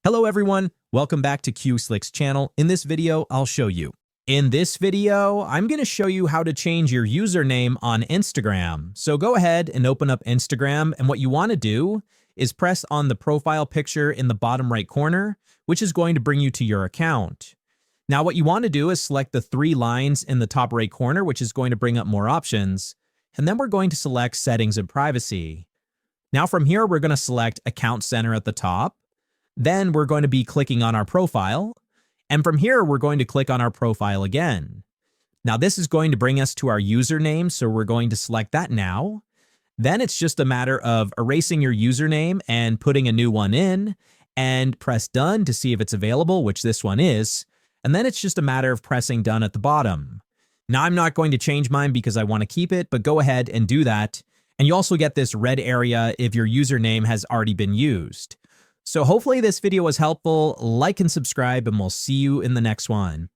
Hello everyone, welcome back to QSlick's channel. In this video, I'll show you. In this video, I'm going to show you how to change your username on Instagram. So go ahead and open up Instagram, and what you want to do is press on the profile picture in the bottom right corner, which is going to bring you to your account. Now what you want to do is select the three lines in the top right corner, which is going to bring up more options, and then we're going to select Settings and Privacy. Now from here, we're going to select Account Center at the top. Then we're going to be clicking on our profile, and from here we're going to click on our profile again. Now this is going to bring us to our username, so we're going to select that now. Then it's just a matter of erasing your username and putting a new one in, and press done to see if it's available, which this one is, and then it's just a matter of pressing done at the bottom. Now I'm not going to change mine because I want to keep it, but go ahead and do that, and you also get this red area if your username has already been used. So hopefully this video was helpful. Like and subscribe, and we'll see you in the next one.